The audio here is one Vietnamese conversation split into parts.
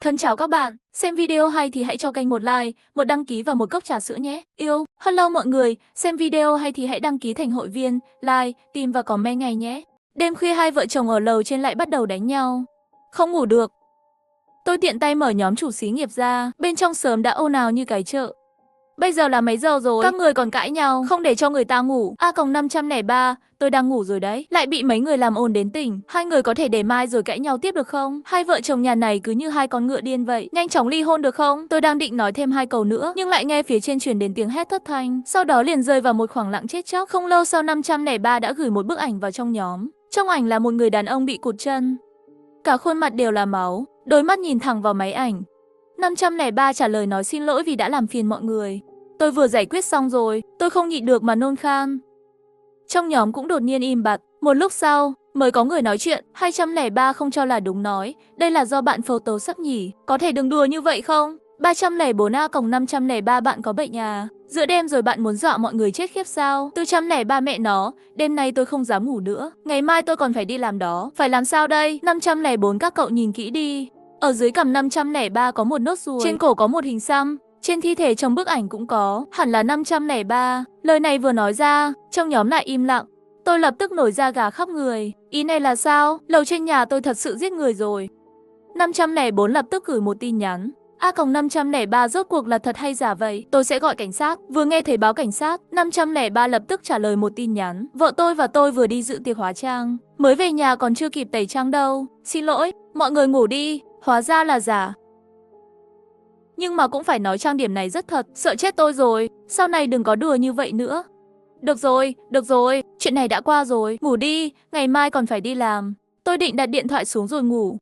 Thân chào các bạn, xem video hay thì hãy cho kênh một like, một đăng ký và một cốc trà sữa nhé. Yêu, hello mọi người, xem video hay thì hãy đăng ký thành hội viên, like, tìm và comment ngay nhé. Đêm khuya hai vợ chồng ở lầu trên lại bắt đầu đánh nhau. Không ngủ được. Tôi tiện tay mở nhóm chủ xí nghiệp ra, bên trong sớm đã ồn ào như cái chợ. Bây giờ là mấy giờ rồi? Các người còn cãi nhau, không để cho người ta ngủ. A-503, tôi đang ngủ rồi đấy. Lại bị mấy người làm ồn đến tỉnh. Hai người có thể để mai rồi cãi nhau tiếp được không? Hai vợ chồng nhà này cứ như hai con ngựa điên vậy. Nhanh chóng ly hôn được không? Tôi đang định nói thêm hai câu nữa, nhưng lại nghe phía trên truyền đến tiếng hét thất thanh. Sau đó liền rơi vào một khoảng lặng chết chóc. Không lâu sau 503 đã gửi một bức ảnh vào trong nhóm. Trong ảnh là một người đàn ông bị cụt chân. Cả khuôn mặt đều là máu, đôi mắt nhìn thẳng vào máy ảnh. 503 trả lời nói xin lỗi vì đã làm phiền mọi người. Tôi vừa giải quyết xong rồi, tôi không nhịn được mà nôn khan. Trong nhóm cũng đột nhiên im bặt. Một lúc sau, mới có người nói chuyện. 203 không cho là đúng nói, đây là do bạn Photoshop nhỉ, có thể đừng đùa như vậy không? 304 A-503 bạn có bệnh à? Giữa đêm rồi bạn muốn dọa mọi người chết khiếp sao? 403 mẹ nó, đêm nay tôi không dám ngủ nữa, ngày mai tôi còn phải đi làm đó. Phải làm sao đây? 504 các cậu nhìn kỹ đi. Ở dưới cằm 503 có một nốt ruồi, trên cổ có một hình xăm. Trên thi thể trong bức ảnh cũng có, hẳn là 503. Lời này vừa nói ra, trong nhóm lại im lặng. Tôi lập tức nổi da gà khắp người. Ý này là sao? Lầu trên nhà tôi thật sự giết người rồi. 504 lập tức gửi một tin nhắn. A-503 rốt cuộc là thật hay giả vậy? Tôi sẽ gọi cảnh sát. Vừa nghe thấy báo cảnh sát, 503 lập tức trả lời một tin nhắn. Vợ tôi và tôi vừa đi dự tiệc hóa trang, mới về nhà còn chưa kịp tẩy trang đâu. Xin lỗi, mọi người ngủ đi. Hóa ra là giả. Nhưng mà cũng phải nói trang điểm này rất thật, sợ chết tôi rồi, sau này đừng có đùa như vậy nữa. Được rồi, chuyện này đã qua rồi, ngủ đi, ngày mai còn phải đi làm. Tôi định đặt điện thoại xuống rồi ngủ.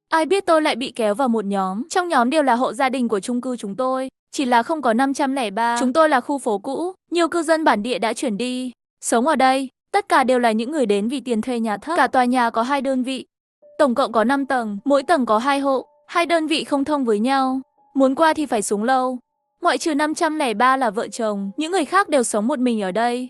Ai biết tôi lại bị kéo vào một nhóm, trong nhóm đều là hộ gia đình của chung cư chúng tôi, chỉ là không có 503, chúng tôi là khu phố cũ, nhiều cư dân bản địa đã chuyển đi. Sống ở đây, tất cả đều là những người đến vì tiền thuê nhà thấp, cả tòa nhà có 2 đơn vị. Tổng cộng có 5 tầng, mỗi tầng có 2 hộ, 2 đơn vị không thông với nhau. Muốn qua thì phải xuống lâu. Ngoại trừ 503 là vợ chồng, những người khác đều sống một mình ở đây.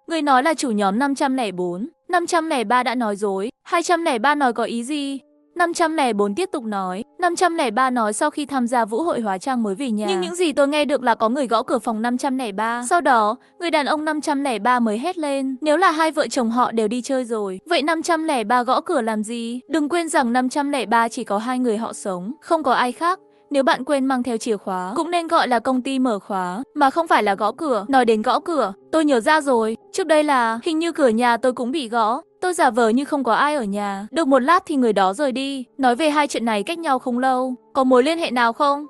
Người nói là chủ nhóm 504. 503 đã nói dối. 203 nói có ý gì? 504 tiếp tục nói. 503 nói sau khi tham gia vũ hội hóa trang mới về nhà. Nhưng những gì tôi nghe được là có người gõ cửa phòng 503. Sau đó, người đàn ông 503 mới hét lên. Nếu là hai vợ chồng họ đều đi chơi rồi, vậy 503 gõ cửa làm gì? Đừng quên rằng 503 chỉ có 2 người họ sống, không có ai khác. Nếu bạn quên mang theo chìa khóa, cũng nên gọi là công ty mở khóa, mà không phải là gõ cửa. Nói đến gõ cửa, tôi nhớ ra rồi. Trước đây là, hình như cửa nhà tôi cũng bị gõ. Tôi giả vờ như không có ai ở nhà. Được một lát thì người đó rời đi. Nói về hai chuyện này cách nhau không lâu. Có mối liên hệ nào không?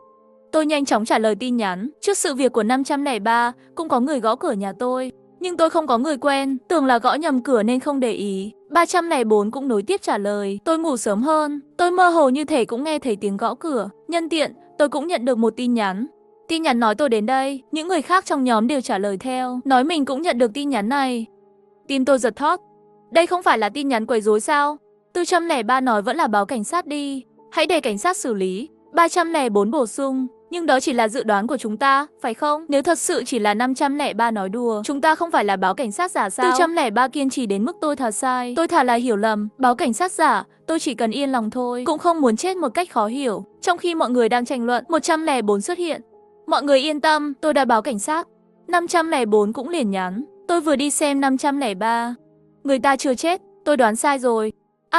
Tôi nhanh chóng trả lời tin nhắn. Trước sự việc của 503, cũng có người gõ cửa nhà tôi. Nhưng tôi không có người quen, tưởng là gõ nhầm cửa nên không để ý. 304 cũng nối tiếp trả lời. Tôi ngủ sớm hơn, tôi mơ hồ như thể cũng nghe thấy tiếng gõ cửa. Nhân tiện, tôi cũng nhận được một tin nhắn. Tin nhắn nói tôi đến đây, những người khác trong nhóm đều trả lời theo, nói mình cũng nhận được tin nhắn này. Tim tôi giật thót. Đây không phải là tin nhắn quấy rối sao? 403 nói vẫn là báo cảnh sát đi, hãy để cảnh sát xử lý. 304 bổ sung. Nhưng đó chỉ là dự đoán của chúng ta, phải không? Nếu thật sự chỉ là 503 nói đùa, chúng ta không phải là báo cảnh sát giả sao? 403 kiên trì đến mức tôi thà sai. Tôi thà là hiểu lầm, báo cảnh sát giả, tôi chỉ cần yên lòng thôi, cũng không muốn chết một cách khó hiểu. Trong khi mọi người đang tranh luận, 104 xuất hiện. Mọi người yên tâm, tôi đã báo cảnh sát. 504 cũng liền nhắn. Tôi vừa đi xem 503. Người ta chưa chết, tôi đoán sai rồi.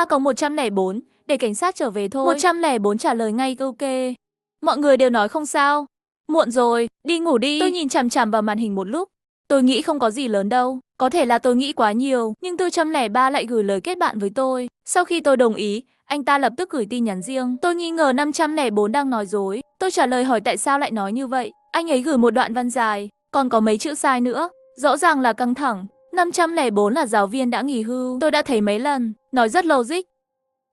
Có 104, để cảnh sát trở về thôi. 104 trả lời ngay ok. Mọi người đều nói không sao. Muộn rồi, đi ngủ đi. Tôi nhìn chằm chằm vào màn hình một lúc. Tôi nghĩ không có gì lớn đâu. Có thể là tôi nghĩ quá nhiều, nhưng 403 lại gửi lời kết bạn với tôi. Sau khi tôi đồng ý, anh ta lập tức gửi tin nhắn riêng. Tôi nghi ngờ 504 đang nói dối. Tôi trả lời hỏi tại sao lại nói như vậy. Anh ấy gửi một đoạn văn dài, còn có mấy chữ sai nữa. Rõ ràng là căng thẳng. 504 là giáo viên đã nghỉ hưu. Tôi đã thấy mấy lần, nói rất logic.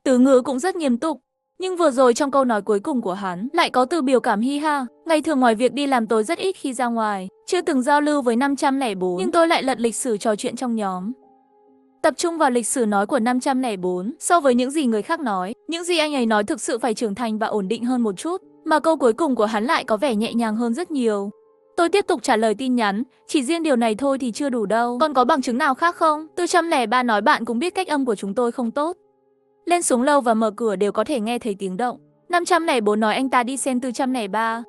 Từ ngữ cũng rất nghiêm túc. Nhưng vừa rồi trong câu nói cuối cùng của hắn lại có từ biểu cảm hi ha. Ngày thường ngoài việc đi làm tôi rất ít khi ra ngoài, chưa từng giao lưu với 504, nhưng tôi lại lật lịch sử trò chuyện trong nhóm. Tập trung vào lịch sử nói của 504, so với những gì người khác nói, những gì anh ấy nói thực sự phải trưởng thành và ổn định hơn một chút, mà câu cuối cùng của hắn lại có vẻ nhẹ nhàng hơn rất nhiều. Tôi tiếp tục trả lời tin nhắn, chỉ riêng điều này thôi thì chưa đủ đâu, còn có bằng chứng nào khác không? 403 nói bạn cũng biết cách âm của chúng tôi không tốt. Lên xuống lầu và mở cửa đều có thể nghe thấy tiếng động. 504 nói anh ta đi xem 403.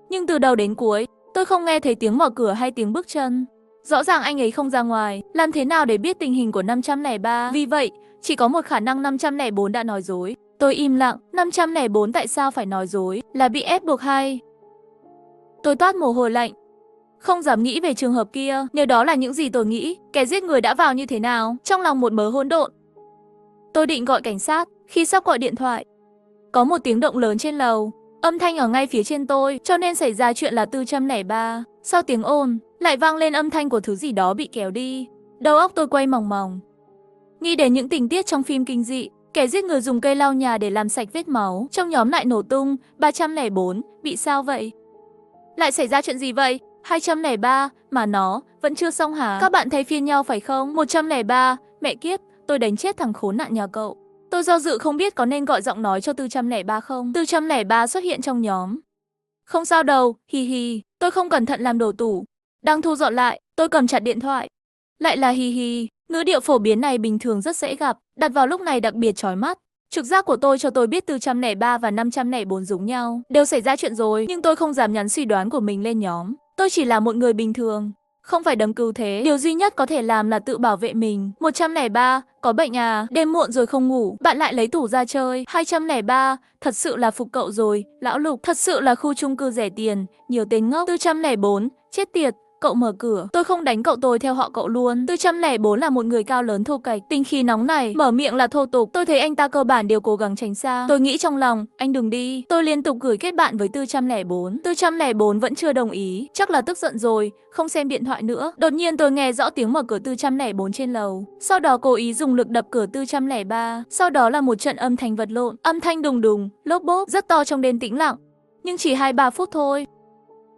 Nhưng từ đầu đến cuối, tôi không nghe thấy tiếng mở cửa hay tiếng bước chân. Rõ ràng anh ấy không ra ngoài, làm thế nào để biết tình hình của 503? Vì vậy, chỉ có một khả năng 504 đã nói dối. Tôi im lặng, 504 tại sao phải nói dối? Là bị ép buộc hay? Tôi toát mồ hôi lạnh. Không dám nghĩ về trường hợp kia, nếu đó là những gì tôi nghĩ, kẻ giết người đã vào như thế nào? Trong lòng một mớ hỗn độn. Tôi định gọi cảnh sát, khi sắp gọi điện thoại, có một tiếng động lớn trên lầu. Âm thanh ở ngay phía trên tôi, cho nên xảy ra chuyện là 403. Sau tiếng ồn, lại vang lên âm thanh của thứ gì đó bị kéo đi. Đầu óc tôi quay mòng mòng. Nghĩ đến những tình tiết trong phim kinh dị, kẻ giết người dùng cây lau nhà để làm sạch vết máu, trong nhóm lại nổ tung. 304, bị sao vậy? Lại xảy ra chuyện gì vậy? 203, mà nó vẫn chưa xong hả? Các bạn thay phiên nhau phải không? 103, mẹ kiếp, tôi đánh chết thằng khốn nạn nhà cậu. Tôi do dự không biết có nên gọi giọng nói cho 403 không. 403 xuất hiện trong nhóm. Không sao đâu, hi hi, tôi không cẩn thận làm đổ tủ. Đang thu dọn lại, tôi cầm chặt điện thoại. Lại là hi hi, ngữ điệu phổ biến này bình thường rất dễ gặp, đặt vào lúc này đặc biệt chói mắt. Trực giác của tôi cho tôi biết 403 và 504 giống nhau, đều xảy ra chuyện rồi, nhưng tôi không dám nhắn suy đoán của mình lên nhóm. Tôi chỉ là một người bình thường, không phải đấng cứu thế. Điều duy nhất có thể làm là tự bảo vệ mình. 103, có bệnh à? Đêm muộn rồi không ngủ, bạn lại lấy tủ ra chơi. 203, thật sự là phục cậu rồi. Lão Lục, thật sự là khu chung cư rẻ tiền, nhiều tên ngốc. 404, chết tiệt. Cậu mở cửa, tôi không đánh cậu, tôi theo họ cậu luôn. 404 là một người cao lớn thô kệch, tính khí nóng này, mở miệng là thô tục. Tôi thấy anh ta cơ bản đều cố gắng tránh xa. Tôi nghĩ trong lòng, anh đừng đi. Tôi liên tục gửi kết bạn với 404. 404 vẫn chưa đồng ý, chắc là tức giận rồi, không xem điện thoại nữa. Đột nhiên tôi nghe rõ tiếng mở cửa 404 trên lầu. Sau đó cố ý dùng lực đập cửa 403. Sau đó là một trận âm thanh vật lộn, âm thanh đùng đùng, lốp bốp, rất to trong đêm tĩnh lặng. Nhưng chỉ 2-3 phút thôi,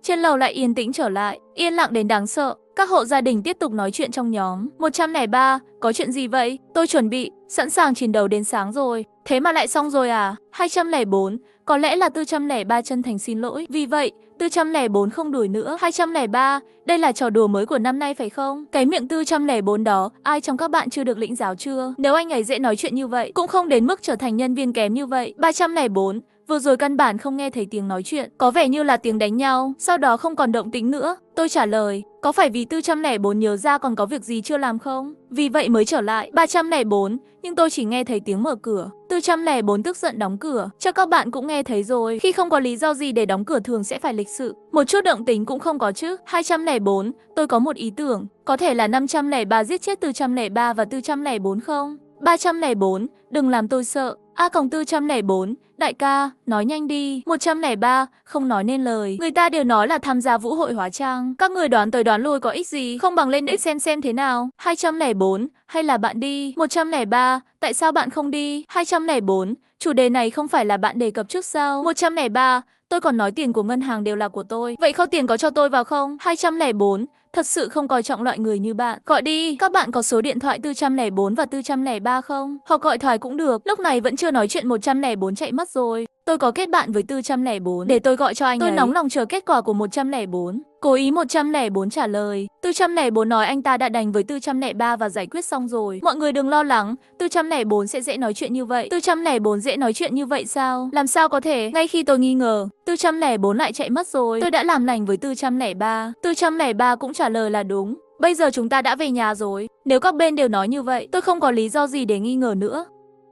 trên lầu lại yên tĩnh trở lại, yên lặng đến đáng sợ. Các hộ gia đình tiếp tục nói chuyện trong nhóm. 103, có chuyện gì vậy? Tôi chuẩn bị, sẵn sàng chiến đấu đến sáng rồi. Thế mà lại xong rồi à? 204, có lẽ là 403 chân thành xin lỗi. Vì vậy, 404 không đuổi nữa. 203, đây là trò đùa mới của năm nay phải không? Cái miệng 404 đó, ai trong các bạn chưa được lĩnh giáo chưa? Nếu anh ấy dễ nói chuyện như vậy, cũng không đến mức trở thành nhân viên kém như vậy. 304, vừa rồi căn bản không nghe thấy tiếng nói chuyện, có vẻ như là tiếng đánh nhau, sau đó không còn động tĩnh nữa. Tôi trả lời, có phải vì 404 nhớ ra còn có việc gì chưa làm không? Vì vậy mới trở lại. 304, nhưng tôi chỉ nghe thấy tiếng mở cửa. 404 tức giận đóng cửa, chắc các bạn cũng nghe thấy rồi. Khi không có lý do gì để đóng cửa thường sẽ phải lịch sự, một chút động tính cũng không có chứ. 204, tôi có một ý tưởng, có thể là 503 giết chết 403 và 404 không? 304, đừng làm tôi sợ. A-404, đại ca, nói nhanh đi. 103, không nói nên lời. Người ta đều nói là tham gia vũ hội hóa trang. Các người đoán tới đoán lui có ích gì, không bằng lên để xem thế nào. 204, hay là bạn đi. 103, tại sao bạn không đi? 204, chủ đề này không phải là bạn đề cập trước sao? 103, tôi còn nói tiền của ngân hàng đều là của tôi. Vậy kho tiền có cho tôi vào không? 204, thật sự không coi trọng loại người như bạn. Gọi đi, các bạn có số điện thoại 404 và 403 không? Hoặc gọi thoại cũng được. Lúc này vẫn chưa nói chuyện 104 chạy mất rồi. Tôi có kết bạn với 404, để tôi gọi cho anh ấy. Tôi nóng lòng chờ kết quả của 104. Cố ý 104 trả lời. 404 nói anh ta đã đánh với 403 và giải quyết xong rồi. Mọi người đừng lo lắng, 404 sẽ dễ nói chuyện như vậy. 404 dễ nói chuyện như vậy sao? Làm sao có thể? Ngay khi tôi nghi ngờ, 404 lại chạy mất rồi. Tôi đã làm lành với 403. 403 cũng trả lời là đúng. Bây giờ chúng ta đã về nhà rồi. Nếu các bên đều nói như vậy, tôi không có lý do gì để nghi ngờ nữa.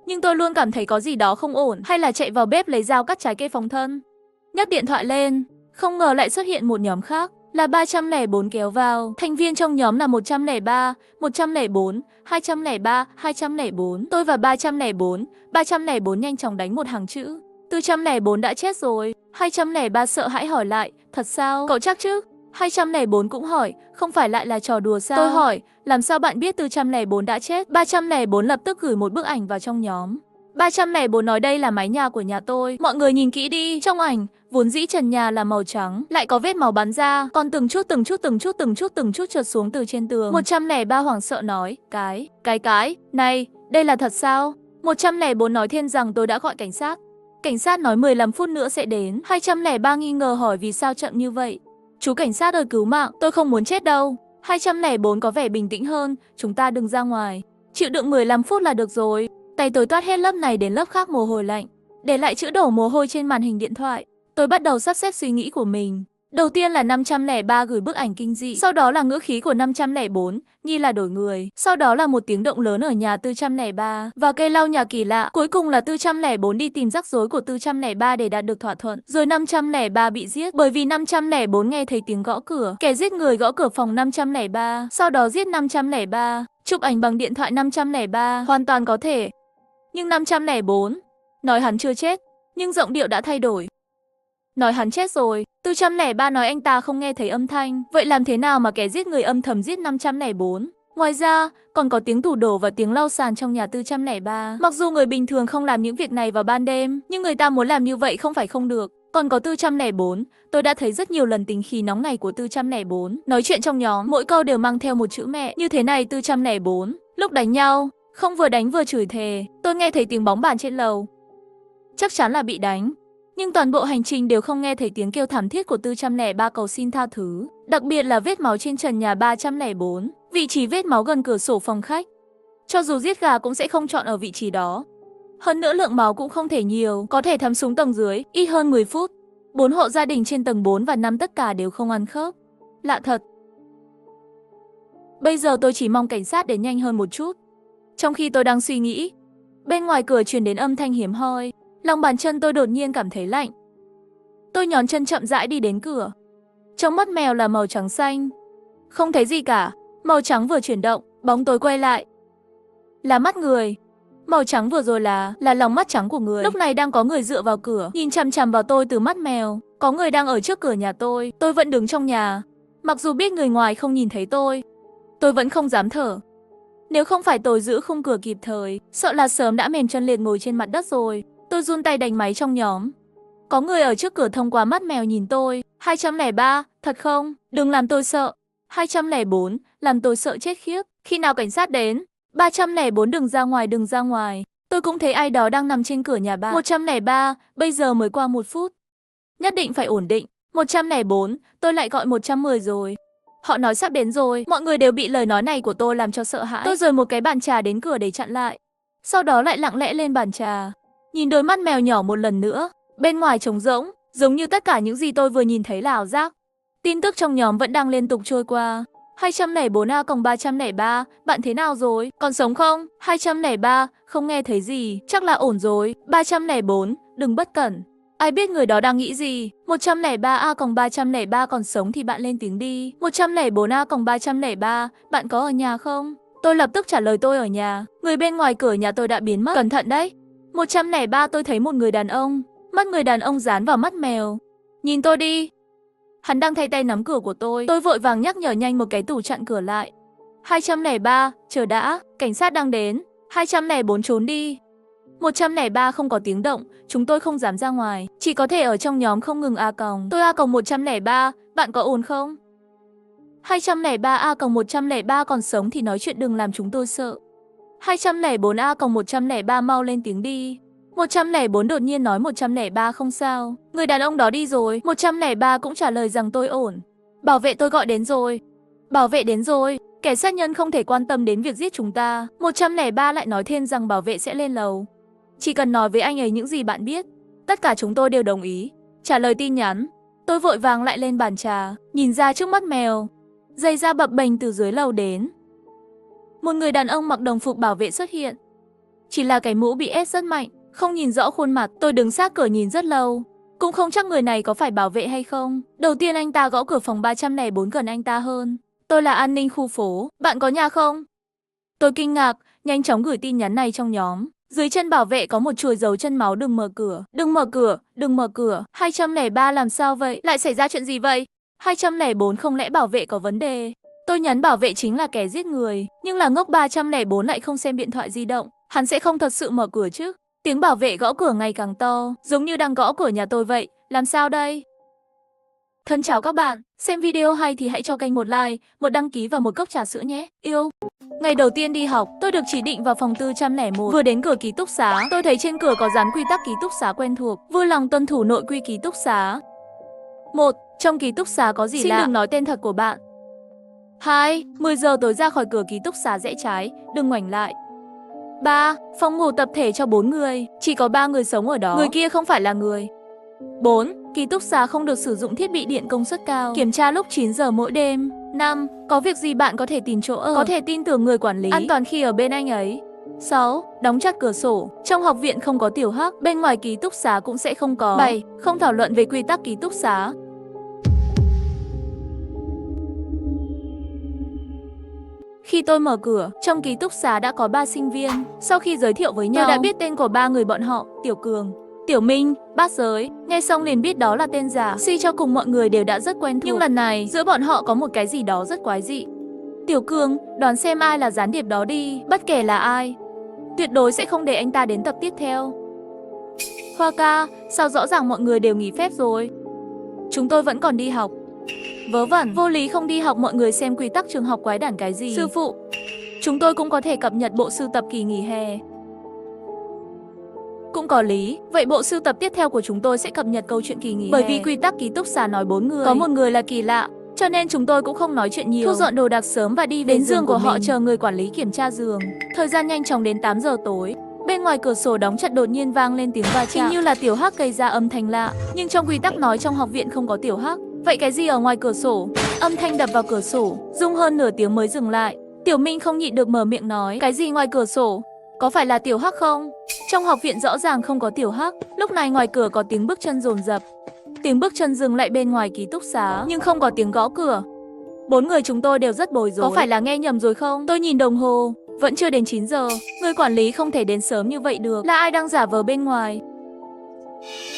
Nhưng tôi luôn cảm thấy có gì đó không ổn, hay là chạy vào bếp lấy dao cắt trái cây phòng thân. Nhấc điện thoại lên, không ngờ lại xuất hiện một nhóm khác, là 304 kéo vào. Thành viên trong nhóm là 103, 104, 203, 204. Tôi và 304 nhanh chóng đánh một hàng chữ. 404 đã chết rồi. 203 sợ hãi hỏi lại, thật sao? Cậu chắc chứ? 204 cũng hỏi, không phải lại là trò đùa sao? Tôi hỏi, làm sao bạn biết 404 đã chết? 304 lập tức gửi một bức ảnh vào trong nhóm. 304 nói đây là mái nhà của nhà tôi. Mọi người nhìn kỹ đi, trong ảnh, vốn dĩ trần nhà là màu trắng, lại có vết máu bắn ra, còn từng chút trượt xuống từ trên tường. 103 hoảng sợ nói, cái, này, đây là thật sao? 104 nói thêm rằng tôi đã gọi cảnh sát. Cảnh sát nói 15 phút nữa sẽ đến. 203 nghi ngờ hỏi vì sao chậm như vậy. Chú cảnh sát ơi cứu mạng, tôi không muốn chết đâu. 204 có vẻ bình tĩnh hơn, chúng ta đừng ra ngoài. Chịu đựng 15 phút là được rồi. Tay tôi toát hết lớp này đến lớp khác mồ hôi lạnh. để lại chữ đổ mồ hôi trên màn hình điện thoại. Tôi bắt đầu sắp xếp suy nghĩ của mình. Đầu tiên là 503 gửi bức ảnh kinh dị, sau đó là ngữ khí của 504, nghi là đổi người, sau đó là một tiếng động lớn ở nhà 403 và cây lau nhà kỳ lạ, cuối cùng là 404 đi tìm rắc rối của 403 để đạt được thỏa thuận, rồi 503 bị giết bởi vì 504 nghe thấy tiếng gõ cửa, kẻ giết người gõ cửa phòng 503, sau đó giết 503, chụp ảnh bằng điện thoại 503, hoàn toàn có thể. Nhưng 504 nói hắn chưa chết, nhưng giọng điệu đã thay đổi. Nói hắn chết rồi, 403 nói anh ta không nghe thấy âm thanh. Vậy làm thế nào mà kẻ giết người âm thầm giết 504? Ngoài ra, còn có tiếng tủ đổ và tiếng lau sàn trong nhà 403. Mặc dù người bình thường không làm những việc này vào ban đêm, nhưng người ta muốn làm như vậy không phải không được. Còn có 404, tôi đã thấy rất nhiều lần tính khí nóng này của 404. Nói chuyện trong nhóm, mỗi câu đều mang theo một chữ mẹ. Như thế này 404, lúc đánh nhau, không vừa đánh vừa chửi thề. Tôi nghe thấy tiếng bóng bàn trên lầu. Chắc chắn là bị đánh. Nhưng toàn bộ hành trình đều không nghe thấy tiếng kêu thảm thiết của 403 cầu xin tha thứ. Đặc biệt là vết máu trên trần nhà 304, vị trí vết máu gần cửa sổ phòng khách. Cho dù giết gà cũng sẽ không chọn ở vị trí đó. Hơn nữa lượng máu cũng không thể nhiều, có thể thấm xuống tầng dưới, ít hơn 10 phút. 4 hộ gia đình trên tầng 4 và 5 tất cả đều không ăn khớp. Lạ thật. Bây giờ tôi chỉ mong cảnh sát đến nhanh hơn một chút. Trong khi tôi đang suy nghĩ, bên ngoài cửa truyền đến âm thanh hiếm hoi. Lòng bàn chân tôi đột nhiên cảm thấy lạnh. Tôi nhón chân chậm rãi đi đến cửa. Trong mắt mèo là màu trắng xanh. Không thấy gì cả. Màu trắng vừa chuyển động, bóng tối quay lại. Là mắt người. Màu trắng vừa rồi là lòng mắt trắng của người. Lúc này đang có người dựa vào cửa, nhìn chằm chằm vào tôi từ mắt mèo. Có người đang ở trước cửa nhà tôi vẫn đứng trong nhà. Mặc dù biết người ngoài không nhìn thấy tôi vẫn không dám thở. Nếu không phải tôi giữ khung cửa kịp thời, sợ là sớm đã mềm chân liệt ngồi trên mặt đất rồi. Tôi run tay đánh máy trong nhóm. Có người ở trước cửa thông qua mắt mèo nhìn tôi. 203, thật không? Đừng làm tôi sợ. 204, làm tôi sợ chết khiếp. Khi nào cảnh sát đến? 304, đừng ra ngoài, đừng ra ngoài. Tôi cũng thấy ai đó đang nằm trên cửa nhà bạn. 103, bây giờ mới qua 1 phút. Nhất định phải ổn định. 104, tôi lại gọi 110 rồi. Họ nói sắp đến rồi. Mọi người đều bị lời nói này của tôi làm cho sợ hãi. Tôi rời một cái bàn trà đến cửa để chặn lại. Sau đó lại lặng lẽ lên bàn trà. Nhìn đôi mắt mèo nhỏ một lần nữa. Bên ngoài trống rỗng, giống như tất cả những gì tôi vừa nhìn thấy là ảo giác. Tin tức trong nhóm vẫn đang liên tục trôi qua. 204A cộng 303, bạn thế nào rồi? Còn sống không? 203, không nghe thấy gì, chắc là ổn rồi. 304, đừng bất cẩn. Ai biết người đó đang nghĩ gì? 103A cộng 303 còn sống thì bạn lên tiếng đi. 104A cộng 303, bạn có ở nhà không? Tôi lập tức trả lời tôi ở nhà. Người bên ngoài cửa nhà tôi đã biến mất. Cẩn thận đấy. 103, tôi thấy một người đàn ông. Mắt người đàn ông dán vào mắt mèo. Nhìn tôi đi. Hắn đang thay tay nắm cửa của tôi. Tôi vội vàng nhắc nhở nhanh một cái tủ chặn cửa lại. 203, chờ đã, cảnh sát đang đến. 204 trốn đi. 103 không có tiếng động, chúng tôi không dám ra ngoài, chỉ có thể ở trong nhóm không ngừng A còng. Tôi A còng 103, bạn có ổn không? 203 A còng 103 còn sống thì nói chuyện, đừng làm chúng tôi sợ. 204 A còng 103 mau lên tiếng đi. 104 đột nhiên nói 103 không sao. Người đàn ông đó đi rồi. 103 cũng trả lời rằng tôi ổn. Bảo vệ tôi gọi đến rồi. Bảo vệ đến rồi. Kẻ sát nhân không thể quan tâm đến việc giết chúng ta. 103 lại nói thêm rằng bảo vệ sẽ lên lầu. Chỉ cần nói với anh ấy những gì bạn biết. Tất cả chúng tôi đều đồng ý. Trả lời tin nhắn. Tôi vội vàng lại lên bàn trà, nhìn ra trước mắt mèo. Giày da bập bềnh từ dưới lầu đến. Một người đàn ông mặc đồng phục bảo vệ xuất hiện. Chỉ là cái mũ bị ép rất mạnh, không nhìn rõ khuôn mặt. Tôi đứng sát cửa nhìn rất lâu, cũng không chắc người này có phải bảo vệ hay không. Đầu tiên anh ta gõ cửa phòng 304 gần anh ta hơn. Tôi là an ninh khu phố, bạn có nhà không? Tôi kinh ngạc, nhanh chóng gửi tin nhắn này trong nhóm. Dưới chân bảo vệ có một chuỗi dấu chân máu, đừng mở cửa, đừng mở cửa, đừng mở cửa. 203 làm sao vậy? Lại xảy ra chuyện gì vậy? 204 không lẽ bảo vệ có vấn đề? Tôi nhắn bảo vệ chính là kẻ giết người, nhưng là ngốc 304 lại không xem điện thoại di động. Hắn sẽ không thật sự mở cửa chứ? Tiếng bảo vệ gõ cửa ngày càng to, giống như đang gõ cửa nhà tôi vậy. Làm sao đây? Thân chào các bạn, xem video hay thì hãy cho kênh một like, một đăng ký và một cốc trà sữa nhé. Yêu. Ngày đầu tiên đi học, tôi được chỉ định vào phòng 401. Vừa đến cửa ký túc xá, tôi thấy trên cửa có dán quy tắc ký túc xá quen thuộc, vui lòng tuân thủ nội quy ký túc xá. 1. Trong ký túc xá có gì lạ? Xin đừng nói tên thật của bạn. 2. 10 giờ tối ra khỏi cửa ký túc xá rẽ trái, đừng ngoảnh lại. 3. Phòng ngủ tập thể cho 4 người, chỉ có 3 người sống ở đó. Người kia không phải là người. 4. Ký túc xá không được sử dụng thiết bị điện công suất cao, kiểm tra lúc 9 giờ mỗi đêm. 5. Có việc gì bạn có thể tìm chỗ ở, có thể tin tưởng người quản lý, an toàn khi ở bên anh ấy. 6. Đóng chặt cửa sổ, trong học viện không có tiểu hắc, bên ngoài ký túc xá cũng sẽ không có. 7. Không thảo luận về quy tắc ký túc xá. Khi tôi mở cửa, trong ký túc xá đã có 3 sinh viên. Sau khi giới thiệu với nhau, tôi đã biết tên của 3 người bọn họ: Tiểu Cường, Tiểu Minh, Bát Giới. Nghe xong liền biết đó là tên giả. Suy cho cùng mọi người đều đã rất quen thuộc. Nhưng lần này, giữa bọn họ có một cái gì đó rất quái dị. Tiểu Cường, đoán xem ai là gián điệp đó đi, bất kể là ai. Tuyệt đối sẽ không để anh ta đến tập tiếp theo. Hoa ca, sao rõ ràng mọi người đều nghỉ phép rồi? Chúng tôi vẫn còn đi học. Vớ vẩn, vô lý không đi học, mọi người xem quy tắc trường học quái đản cái gì. Sư phụ, chúng tôi cũng có thể cập nhật bộ sưu tập kỳ nghỉ hè. Cũng có lý, vậy bộ sưu tập tiếp theo của chúng tôi sẽ cập nhật câu chuyện kỳ nghỉ hè. Bởi vì quy tắc ký túc xá nói 4 người, có một người là kỳ lạ, cho nên chúng tôi cũng không nói chuyện nhiều. Thu dọn đồ đạc sớm và đi đến giường của họ chờ người quản lý kiểm tra giường. Thời gian nhanh chóng đến 8 giờ tối. Bên ngoài cửa sổ đóng chặt đột nhiên vang lên tiếng va chạm. Hình như là tiểu hắc gây ra âm thanh lạ, nhưng trong quy tắc nói trong học viện không có tiểu hắc. Vậy cái gì ở ngoài cửa sổ? Âm thanh đập vào cửa sổ, rung hơn nửa tiếng mới dừng lại. Tiểu Minh không nhịn được mở miệng nói: cái gì ngoài cửa sổ? Có phải là tiểu hắc không? Trong học viện rõ ràng không có tiểu hắc. Lúc này ngoài cửa có tiếng bước chân dồn dập. Tiếng bước chân dừng lại bên ngoài ký túc xá, nhưng không có tiếng gõ cửa. 4 người chúng tôi đều rất bối rối. Có phải là nghe nhầm rồi không? Tôi nhìn đồng hồ, vẫn chưa đến 9 giờ. Người quản lý không thể đến sớm như vậy được. Là ai đang giả vờ bên ngoài?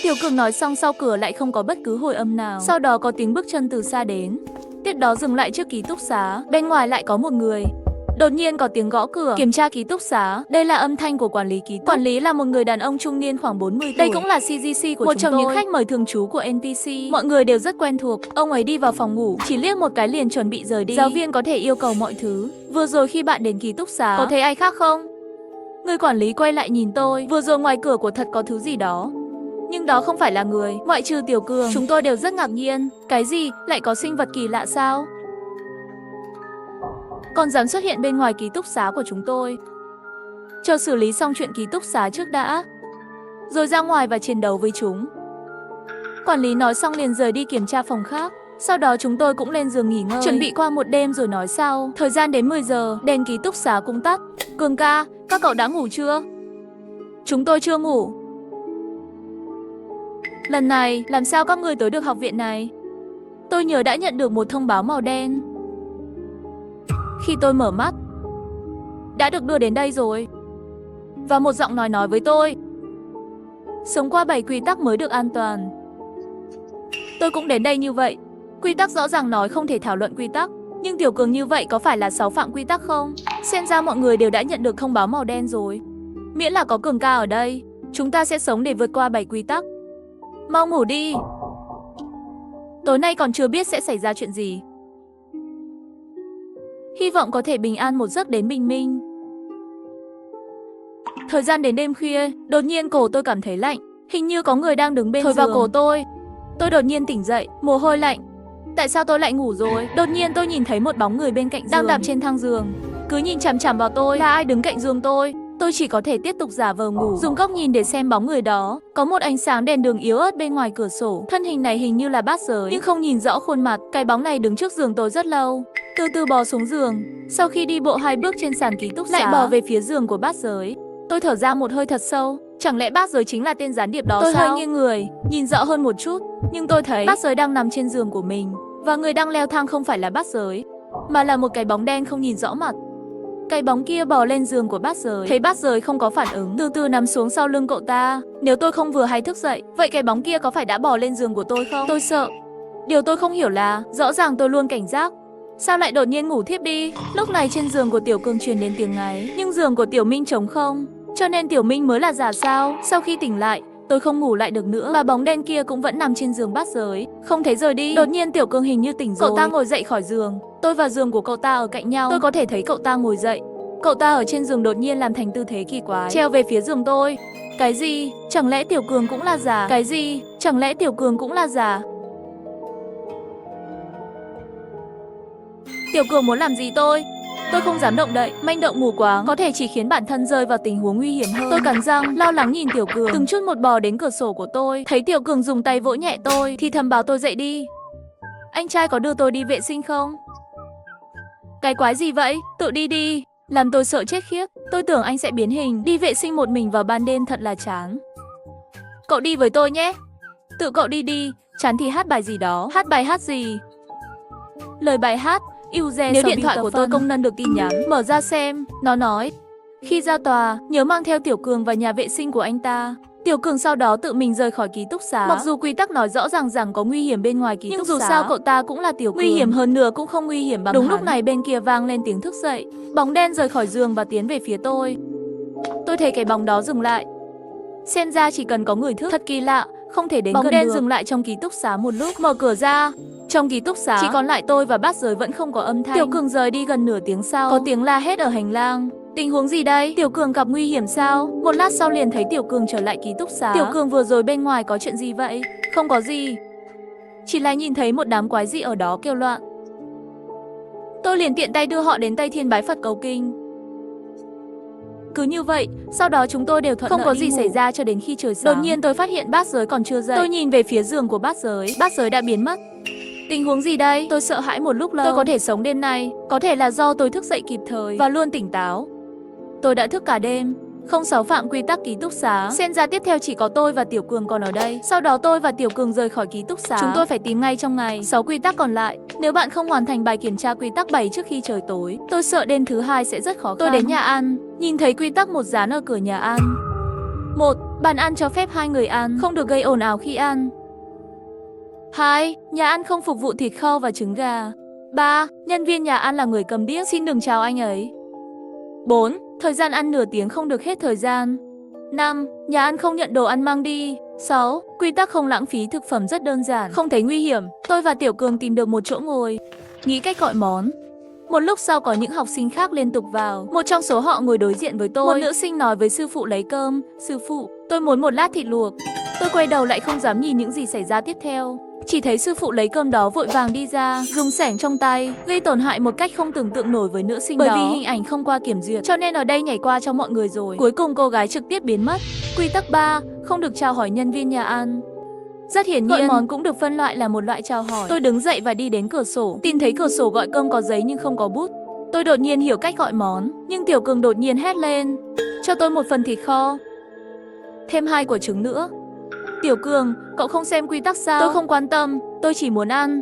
Tiểu Cường nói xong sau cửa lại không có bất cứ hồi âm nào. Sau đó có tiếng bước chân từ xa đến. Tiếp đó dừng lại trước ký túc xá. Bên ngoài lại có một người. Đột nhiên có tiếng gõ cửa. Kiểm tra ký túc xá. Đây là âm thanh của quản lý ký túc. Quản lý là một người đàn ông trung niên khoảng 40 tuổi. Đây cũng là CGC của một trong những khách mời thường trú của NPC. Mọi người đều rất quen thuộc. Ông ấy đi vào phòng ngủ, chỉ liếc một cái liền chuẩn bị rời đi. Giáo viên có thể yêu cầu mọi thứ. Vừa rồi khi bạn đến ký túc xá, có thấy ai khác không? Người quản lý quay lại nhìn tôi. Vừa rồi ngoài cửa của thật có thứ gì đó, nhưng đó không phải là người, ngoại trừ Tiểu Cường. Chúng tôi đều rất ngạc nhiên. Cái gì? Lại có sinh vật kỳ lạ sao? Còn dám xuất hiện bên ngoài ký túc xá của chúng tôi. Chờ xử lý xong chuyện ký túc xá trước đã, rồi ra ngoài và chiến đấu với chúng. Quản lý nói xong liền rời đi kiểm tra phòng khác. Sau đó chúng tôi cũng lên giường nghỉ ngơi, chuẩn bị qua một đêm rồi nói sau. Thời gian đến 10 giờ, đèn ký túc xá cũng tắt. Cường ca, các cậu đã ngủ chưa? Chúng tôi chưa ngủ. Lần này, làm sao các người tới được học viện này? Tôi nhớ đã nhận được một thông báo màu đen. Khi tôi mở mắt, đã được đưa đến đây rồi. Và một giọng nói với tôi: sống qua 7 quy tắc mới được an toàn. Tôi cũng đến đây như vậy. Quy tắc rõ ràng nói không thể thảo luận quy tắc. Nhưng Tiểu Cường như vậy có phải là 6 phạm quy tắc không? Xem ra mọi người đều đã nhận được thông báo màu đen rồi. Miễn là có Cường ca ở đây, chúng ta sẽ sống để vượt qua 7 quy tắc. Mau ngủ đi. Tối nay còn chưa biết sẽ xảy ra chuyện gì. Hy vọng có thể bình an một giấc đến bình minh. Thời gian đến đêm khuya, đột nhiên cổ tôi cảm thấy lạnh. Hình như có người đang đứng bên giường. Thổi vào cổ tôi. Tôi đột nhiên tỉnh dậy, mồ hôi lạnh. Tại sao tôi lại ngủ rồi? Đột nhiên tôi nhìn thấy một bóng người bên cạnh giường, đang đạp trên thang giường, cứ nhìn chằm chằm vào tôi. Là ai đứng cạnh giường tôi? Tôi chỉ có thể tiếp tục giả vờ ngủ, dùng góc nhìn để xem bóng người đó. Có một ánh sáng đèn đường yếu ớt bên ngoài cửa sổ. Thân hình này hình như là Bát Giới, nhưng không nhìn rõ khuôn mặt. Cái bóng này đứng trước giường tôi rất lâu, từ từ bò xuống giường. Sau khi đi bộ 2 bước trên sàn ký túc xá, lại bò về phía giường của Bát Giới. Tôi thở ra một hơi thật sâu. Chẳng lẽ Bát Giới chính là tên gián điệp đó sao? Tôi hơi nghiêng người, nhìn rõ hơn một chút, nhưng tôi thấy Bát Giới đang nằm trên giường của mình, và người đang leo thang không phải là Bát Giới, mà là một cái bóng đen không nhìn rõ mặt. Cái bóng kia bò lên giường của Bát Giới, thấy Bát Giới không có phản ứng, từ từ nằm xuống sau lưng cậu ta. Nếu tôi không vừa hay thức dậy, vậy cái bóng kia có phải đã bò lên giường của tôi không? Tôi sợ. Điều tôi không hiểu là, rõ ràng tôi luôn cảnh giác, sao lại đột nhiên ngủ thiếp đi? Lúc này trên giường của Tiểu Cường truyền đến tiếng ngáy, nhưng giường của Tiểu Minh trống không, cho nên Tiểu Minh mới là giả sao? Sau khi tỉnh lại, tôi không ngủ lại được nữa, mà bóng đen kia cũng vẫn nằm trên giường Bát Giới, không thấy rời đi. Đột nhiên Tiểu Cường hình như tỉnh rồi. Cậu ta ngồi dậy khỏi giường. Tôi và giường của cậu ta ở cạnh nhau. Tôi có thể thấy cậu ta ngồi dậy. Cậu ta ở trên giường đột nhiên làm thành tư thế kỳ quái, treo về phía giường tôi. Cái gì? Chẳng lẽ Tiểu Cường cũng là giả? Cái gì? Chẳng lẽ Tiểu Cường cũng là giả? Tiểu Cường muốn làm gì tôi? Tôi không dám động đậy, manh động mù quáng có thể chỉ khiến bản thân rơi vào tình huống nguy hiểm hơn. Tôi cắn răng, lo lắng nhìn Tiểu Cường từng chút một bò đến cửa sổ của tôi. Thấy Tiểu Cường dùng tay vỗ nhẹ tôi thì thầm bảo tôi dậy đi. Anh trai có đưa tôi đi vệ sinh không? Cái quái gì vậy? Tự đi đi. Làm tôi sợ chết khiếp. Tôi tưởng anh sẽ biến hình. Đi vệ sinh một mình vào ban đêm thật là chán. Cậu đi với tôi nhé. Tự cậu đi đi. Chán thì hát bài gì đó. Hát bài hát gì? Lời bài hát nếu điện thoại của tôi công năng được tin nhắn, mở ra xem. Nó nói, khi ra tòa, nhớ mang theo Tiểu Cường vào nhà vệ sinh của anh ta. Tiểu Cường sau đó tự mình rời khỏi ký túc xá. Mặc dù quy tắc nói rõ ràng rằng có nguy hiểm bên ngoài ký túc xá, nhưng dù sao cậu ta cũng là Tiểu Cường. Nguy hiểm hơn nữa cũng không nguy hiểm bằng Đúng hắn. Lúc này bên kia vang lên tiếng thức dậy. Bóng đen rời khỏi giường và tiến về phía tôi. Tôi thấy cái bóng đó dừng lại. Xem ra chỉ cần có người thức. Thật kỳ lạ, không thể đến gần được. Bóng đen dừng lại trong ký túc xá một lúc, mở cửa ra. Trong ký túc xá chỉ còn lại tôi và bát giới vẫn không có âm thanh. Tiểu Cường rời đi gần nửa tiếng sau, có tiếng la hét ở hành lang. Tình huống gì đây? Tiểu Cường gặp nguy hiểm sao? Một lát sau liền thấy Tiểu Cường trở lại ký túc xá. Tiểu Cường vừa rồi bên ngoài có chuyện gì vậy? Không có gì. Chỉ là nhìn thấy một đám quái dị ở đó kêu loạn. Tôi liền tiện tay đưa họ đến Tây Thiên bái Phật cầu kinh. Cứ như vậy, sau đó chúng tôi đều thuận lợi. Không có gì xảy ra cho đến khi trời sáng. Đột nhiên tôi phát hiện bát giới còn chưa dậy. Tôi nhìn về phía giường của bát giới đã biến mất. Tình huống gì đây? Tôi sợ hãi một lúc lâu. Tôi có thể sống đêm nay, có thể là do tôi thức dậy kịp thời và luôn tỉnh táo. Tôi đã thức cả đêm, không xáo phạm quy tắc ký túc xá. Xem ra tiếp theo chỉ có tôi và Tiểu Cường còn ở đây. Sau đó tôi và Tiểu Cường rời khỏi ký túc xá. Chúng tôi phải tìm ngay trong ngày 6 quy tắc còn lại. Nếu bạn không hoàn thành bài kiểm tra quy tắc 7 trước khi trời tối, tôi sợ đêm thứ 2 sẽ rất khó khăn. Tôi đến nhà ăn, nhìn thấy quy tắc 1 dán ở cửa nhà ăn. 1. Bàn ăn cho phép 2 người ăn, không được gây ồn ào khi ăn. 2. Nhà ăn không phục vụ thịt kho và trứng gà. 3. Nhân viên nhà ăn là người cầm điếc, xin đừng chào anh ấy. 4. Thời gian ăn nửa tiếng không được hết thời gian. 5. Nhà ăn không nhận đồ ăn mang đi. 6. Quy tắc không lãng phí thực phẩm rất đơn giản, không thấy nguy hiểm. Tôi và Tiểu Cường tìm được một chỗ ngồi, nghĩ cách gọi món. Một lúc sau có những học sinh khác liên tục vào. Một trong số họ ngồi đối diện với tôi. Một nữ sinh nói với sư phụ lấy cơm. Sư phụ, tôi muốn một lát thịt luộc. Tôi quay đầu lại không dám nhìn những gì xảy ra tiếp theo. Chỉ thấy sư phụ lấy cơm đó vội vàng đi ra, dùng xẻng trong tay, gây tổn hại một cách không tưởng tượng nổi với nữ sinh đó. Bởi vì hình ảnh không qua kiểm duyệt, cho nên ở đây nhảy qua cho mọi người rồi. Cuối cùng cô gái trực tiếp biến mất. Quy tắc 3, không được chào hỏi nhân viên nhà ăn. Rất hiển nhiên, gọi món cũng được phân loại là một loại chào hỏi. Tôi đứng dậy và đi đến cửa sổ, tìm thấy cửa sổ gọi cơm có giấy nhưng không có bút. Tôi đột nhiên hiểu cách gọi món, nhưng Tiểu Cường đột nhiên hét lên, cho tôi một phần thịt kho, thêm 2 quả trứng nữa. Tiểu Cường, cậu không xem quy tắc sao? Tôi không quan tâm, tôi chỉ muốn ăn.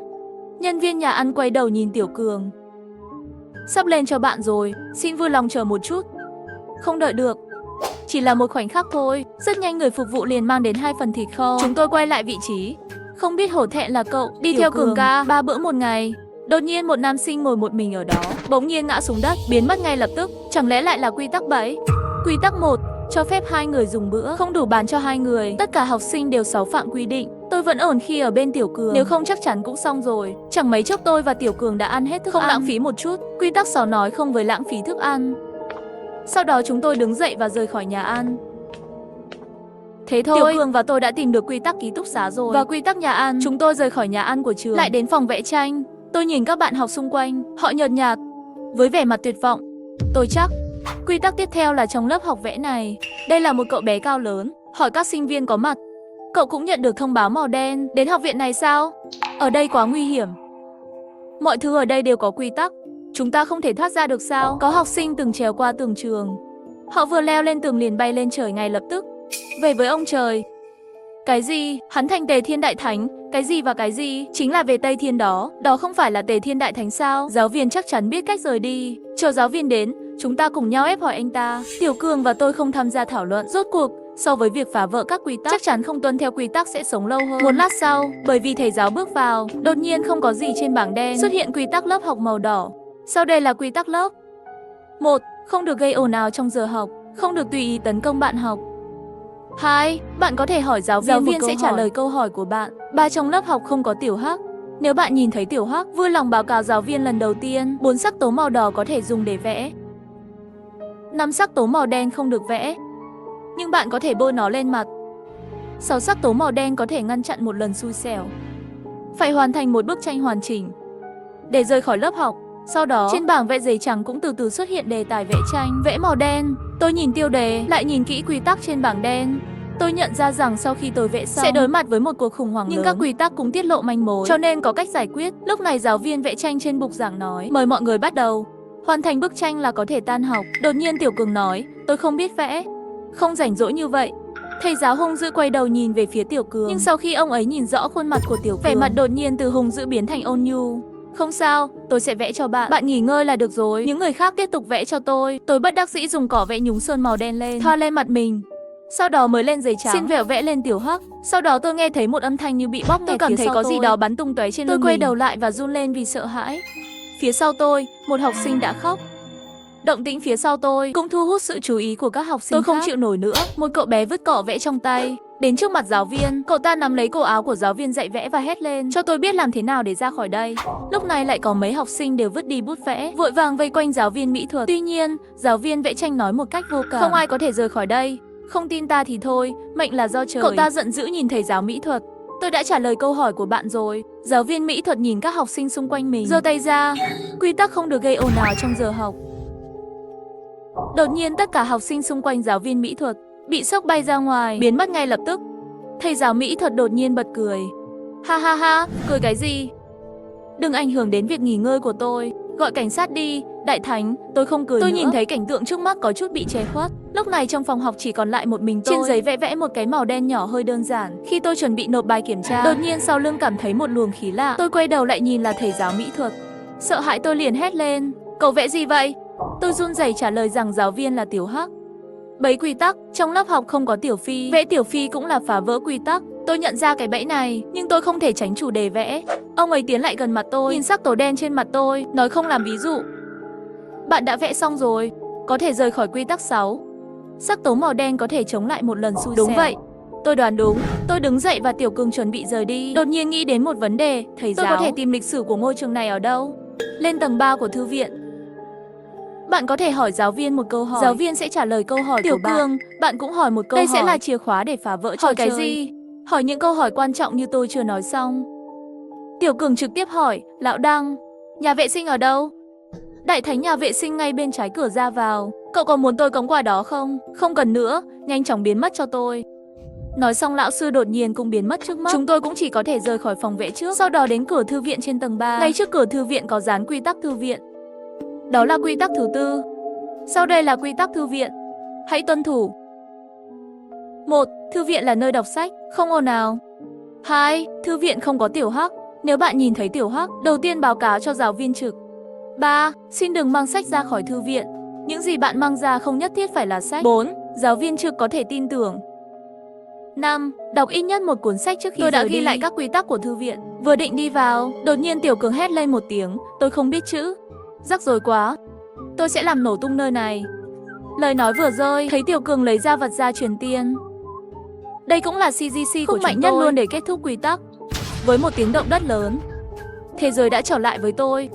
Nhân viên nhà ăn quay đầu nhìn Tiểu Cường. Sắp lên cho bạn rồi, xin vui lòng chờ một chút. Không đợi được. Chỉ là một khoảnh khắc thôi. Rất nhanh người phục vụ liền mang đến 2 phần thịt kho. Chúng tôi quay lại vị trí. Không biết hổ thẹn là cậu, đi Tiểu theo Cường ca 3 bữa một ngày. Đột nhiên một nam sinh ngồi một mình ở đó, bỗng nhiên ngã xuống đất, biến mất ngay lập tức. Chẳng lẽ lại là quy tắc 7? Quy tắc 1, cho phép 2 người dùng bữa, không đủ bàn cho 2 người. Tất cả học sinh đều xáo phạm quy định. Tôi vẫn ổn khi ở bên Tiểu Cường, nếu không chắc chắn cũng xong rồi. Chẳng mấy chốc tôi và Tiểu Cường đã ăn hết thức ăn. Không lãng phí một chút. Quy tắc 6 nói không với lãng phí thức ăn. Sau đó chúng tôi đứng dậy và rời khỏi nhà ăn. Thế thôi, Tiểu Cường và tôi đã tìm được quy tắc ký túc xá rồi và quy tắc nhà ăn. Chúng tôi rời khỏi nhà ăn của trường, lại đến phòng vẽ tranh. Tôi nhìn các bạn học xung quanh, họ nhợt nhạt, với vẻ mặt tuyệt vọng. Tôi chắc quy tắc tiếp theo là trong lớp học vẽ này. Đây là một cậu bé cao lớn, hỏi các sinh viên có mặt. Cậu cũng nhận được thông báo màu đen. Đến học viện này sao? Ở đây quá nguy hiểm. Mọi thứ ở đây đều có quy tắc. Chúng ta không thể thoát ra được sao? Có học sinh từng trèo qua tường trường. Họ vừa leo lên tường liền bay lên trời ngay lập tức. Về với ông trời. Cái gì? Hắn thành Tề Thiên Đại Thánh. Cái gì và cái gì? Chính là về Tây Thiên đó. Đó không phải là Tề Thiên Đại Thánh sao? Giáo viên chắc chắn biết cách rời đi. Chờ giáo viên đến, chúng ta cùng nhau ép hỏi anh ta. Tiểu Cường và tôi không tham gia thảo luận. Rốt cuộc, so với việc phá vỡ các quy tắc, chắc chắn không tuân theo quy tắc sẽ sống lâu hơn. Một lát sau, bởi vì thầy giáo bước vào, đột nhiên không có gì trên bảng đen, xuất hiện quy tắc lớp học màu đỏ. Sau đây là quy tắc lớp. 1. Không được gây ồn ào trong giờ học, không được tùy ý tấn công bạn học. 2. Bạn có thể hỏi giáo viên sẽ trả lời câu hỏi của bạn. 3. Trong lớp học không có tiểu hắc. Nếu bạn nhìn thấy tiểu hắc, vui lòng báo cáo giáo viên lần đầu tiên. 4. Sắc tố màu đỏ có thể dùng để vẽ. 5. Sắc tố màu đen không được vẽ, nhưng bạn có thể bôi nó lên mặt. 6. Sắc tố màu đen có thể ngăn chặn một lần xui xẻo. Phải hoàn thành một bức tranh hoàn chỉnh để rời khỏi lớp học. Sau đó, trên bảng vẽ giấy trắng cũng từ từ xuất hiện đề tài vẽ tranh, vẽ màu đen. Tôi nhìn tiêu đề, lại nhìn kỹ quy tắc trên bảng đen. Tôi nhận ra rằng sau khi tôi vẽ xong sẽ đối mặt với một cuộc khủng hoảng lớn, các quy tắc cũng tiết lộ manh mối, cho nên có cách giải quyết. Lúc này giáo viên vẽ tranh trên bục giảng nói, mời mọi người bắt đầu. Hoàn thành bức tranh là có thể tan học. Đột nhiên Tiểu Cường nói, tôi không biết vẽ, không rảnh rỗi như vậy. Thầy giáo hung dữ quay đầu nhìn về phía Tiểu Cường, nhưng sau khi ông ấy nhìn rõ khuôn mặt của Tiểu Cường, vẻ mặt đột nhiên từ hung dữ biến thành ôn nhu. Không sao, tôi sẽ vẽ cho bạn. Bạn nghỉ ngơi là được rồi. Những người khác tiếp tục vẽ cho tôi. Tôi bất đắc dĩ dùng cỏ vẽ nhúng sơn màu đen lên, thoa lên mặt mình. Sau đó mới lên giấy trắng, xin vẹo vẽ lên Tiểu Hắc. Sau đó tôi nghe thấy một âm thanh như bị bóp nghẹt. Tôi cảm thấy có gì đó bắn tung tóe trên lưng mình. Tôi quay đầu lại và run lên vì sợ hãi. Phía sau tôi, một học sinh đã khóc. Động tĩnh phía sau tôi cũng thu hút sự chú ý của các học sinh. Tôi không chịu nổi nữa. Một cậu bé vứt cọ vẽ trong tay, đến trước mặt giáo viên. Cậu ta nắm lấy cổ áo của giáo viên dạy vẽ và hét lên, cho tôi biết làm thế nào để ra khỏi đây. Lúc này lại có mấy học sinh đều vứt đi bút vẽ, vội vàng vây quanh giáo viên mỹ thuật. Tuy nhiên, giáo viên vẽ tranh nói một cách vô cảm, không ai có thể rời khỏi đây. Không tin ta thì thôi, mệnh là do trời. Cậu ta giận dữ nhìn thầy giáo mỹ thuật. Tôi đã trả lời câu hỏi của bạn rồi. Giáo viên mỹ thuật nhìn các học sinh xung quanh mình, giơ tay ra. Quy tắc không được gây ồn ào trong giờ học. Đột nhiên tất cả học sinh xung quanh giáo viên mỹ thuật bị sốc bay ra ngoài, biến mất ngay lập tức. Thầy giáo mỹ thuật đột nhiên bật cười. Ha ha ha, cười cái gì? Đừng ảnh hưởng đến việc nghỉ ngơi của tôi. Gọi cảnh sát đi, Đại Thánh, tôi không cười nữa. Nhìn thấy cảnh tượng trước mắt có chút bị che khuất. Lúc này trong phòng học chỉ còn lại một mình tôi. Trên giấy vẽ vẽ một cái màu đen nhỏ hơi đơn giản. Khi tôi chuẩn bị nộp bài kiểm tra, đột nhiên sau lưng cảm thấy một luồng khí lạ. Tôi quay đầu lại nhìn là thầy giáo mỹ thuật. Sợ hãi tôi liền hét lên, cậu vẽ gì vậy? Tôi run rẩy trả lời rằng giáo viên là Tiểu Hắc. Bẫy quy tắc, trong lớp học không có Tiểu Phi, vẽ Tiểu Phi cũng là phá vỡ quy tắc. Tôi nhận ra cái bẫy này, nhưng tôi không thể tránh chủ đề vẽ. Ông ấy tiến lại gần mặt tôi, nhìn sắc tố đen trên mặt tôi, nói không làm ví dụ. Bạn đã vẽ xong rồi, có thể rời khỏi quy tắc 6. Sắc tố màu đen có thể chống lại một lần xui xẻo. Đúng vậy, tôi đoán đúng. Tôi đứng dậy và Tiểu Cường chuẩn bị rời đi. Đột nhiên nghĩ đến một vấn đề, thầy giáo, tôi có thể tìm lịch sử của ngôi trường này ở đâu? Lên tầng 3 của thư viện. Bạn có thể hỏi giáo viên một câu hỏi, giáo viên sẽ trả lời câu hỏi của bạn. Tiểu Cường, bạn cũng hỏi một câu hỏi. Đây sẽ là chìa khóa để phá vỡ trò chơi. Hỏi cái gì? Hỏi những câu hỏi quan trọng như tôi chưa nói xong. Tiểu Cường trực tiếp hỏi, Lão Đăng, nhà vệ sinh ở đâu? Đại Thánh, nhà vệ sinh ngay bên trái cửa ra vào. Cậu có muốn tôi cõng qua đó không? Không cần nữa, nhanh chóng biến mất cho tôi. Nói xong lão sư đột nhiên cũng biến mất trước mắt. Chúng tôi cũng chỉ có thể rời khỏi phòng vẽ trước, sau đó đến cửa thư viện trên tầng 3. Ngay trước cửa thư viện có dán quy tắc thư viện. Đó là quy tắc thứ 4. Sau đây là quy tắc thư viện. Hãy tuân thủ. 1. Thư viện là nơi đọc sách, không ồn ào. 2. Thư viện không có Tiểu Hắc. Nếu bạn nhìn thấy Tiểu Hắc, đầu tiên báo cáo cho giáo viên trực. 3. Xin đừng mang sách ra khỏi thư viện. Những gì bạn mang ra không nhất thiết phải là sách. 4. Giáo viên trực có thể tin tưởng. 5. Đọc ít nhất một cuốn sách trước khi rời đi. Tôi đã ghi lại các quy tắc của thư viện. Vừa định đi vào, đột nhiên Tiểu Cường hét lên một tiếng, tôi không biết chữ. Rắc rối quá, tôi sẽ làm nổ tung nơi này. Lời nói vừa rơi, thấy Tiểu Cường lấy ra vật gia truyền tiên. Đây cũng là CGC của mạnh nhất luôn để kết thúc quy tắc. Với một tiếng động đất lớn, thế giới đã trở lại với tôi.